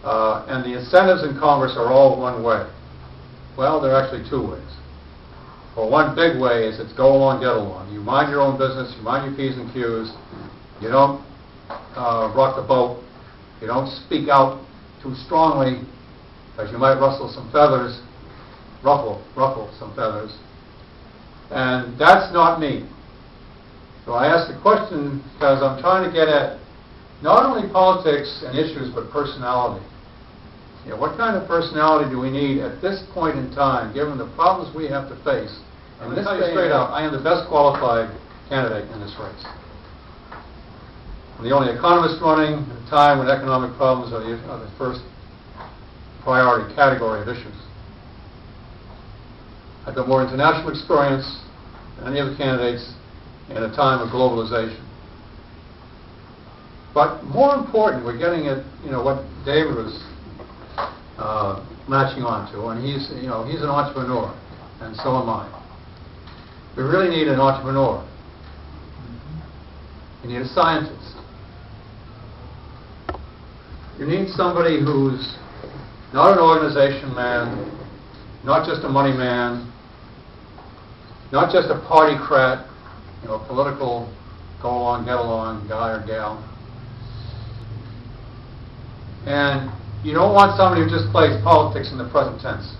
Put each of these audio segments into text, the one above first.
and the incentives in Congress are all one way. Well, they're actually two ways. Well, one big way is it's go along, get along. You mind your own business, you mind your P's and Q's, you don't rock the boat, you don't speak out too strongly, because you might ruffle some feathers, and that's not me. So I ask the question because I'm trying to get at not only politics and issues, but personality. You know, what kind of personality do we need at this point in time, given the problems we have to face? And this day straight out, I am the best qualified candidate in this race. I'm the only economist running at a time when economic problems are the first priority category of issues. I've got more international experience than any of the candidates in a time of globalization. But more important, we're getting at what David was latching onto, and he's an entrepreneur, and so am I. We really need an entrepreneur. You need a scientist. You need somebody who's not an organization man, not just a money man, not just a partycrat, a political go along, get along guy or gal. And you don't want somebody who just plays politics in the present tense.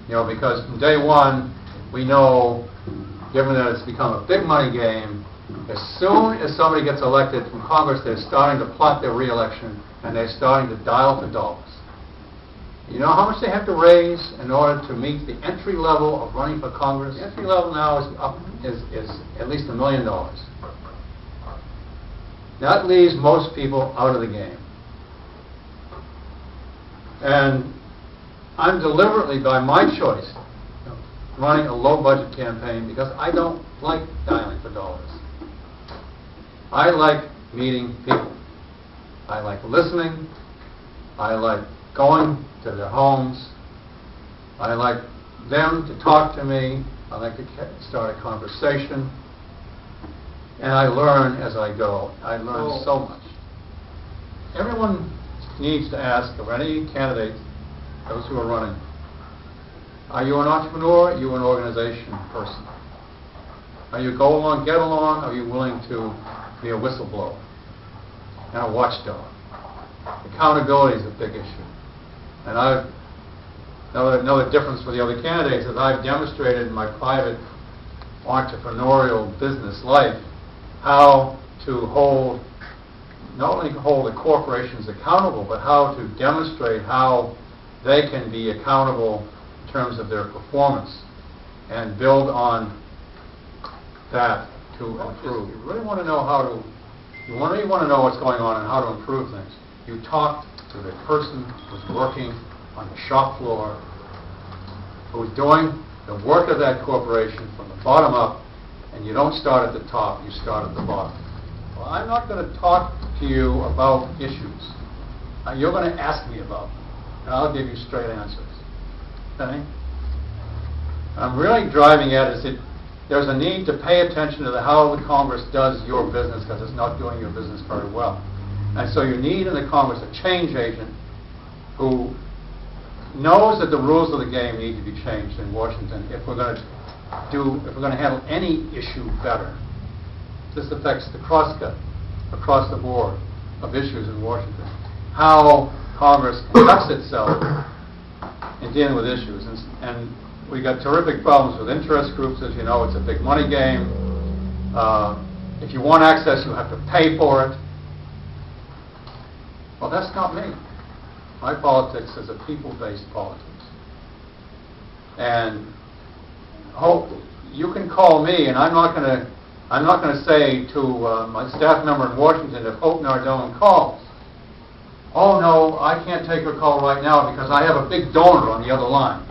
Because from day one, we know, given that it's become a big money game, as soon as somebody gets elected from Congress, they're starting to plot their re-election, and they're starting to dial for dollars. You know how much they have to raise in order to meet the entry level of running for Congress? The entry level now is at least $1 million. That leaves most people out of the game. And I'm deliberately, by my choice, running a low-budget campaign because I don't like dialing for dollars. I like meeting people. I like listening. I like going to their homes. I like them to talk to me. I like to start a conversation. And I learn as I go. I learn so much. Everyone needs to ask of any candidate, those who are running, are you an entrepreneur? Are you an organization person? Are you go along, get along? Are you willing to be a whistleblower and a watchdog? Accountability is a big issue. And another difference for the other candidates is I've demonstrated in my private entrepreneurial business life how to not only hold the corporations accountable, but how to demonstrate how they can be accountable in terms of their performance and build on that to improve. You really want to know what's going on and how to improve things. You talk to the person who's working on the shop floor, who's doing the work of that corporation from the bottom up, and you don't start at the top, you start at the bottom. Well, I'm not going to talk to you about issues. You're going to ask me about them, and I'll give you straight answers. Okay? I'm really driving at is that there's a need to pay attention to how the Congress does your business because it's not doing your business very well. And so you need in the Congress a change agent who knows that the rules of the game need to be changed in Washington if we're going to handle any issue better. This affects the cross-cut across the board of issues in Washington. How Congress conducts itself in dealing with issues. And we got terrific problems with interest groups. As you know, it's a big money game. If you want access, you have to pay for it. Well, that's not me. My politics is a people-based politics. And you can call me, and I'm not going to say to my staff member in Washington, if Hope Nardone calls, oh no, I can't take her call right now because I have a big donor on the other line.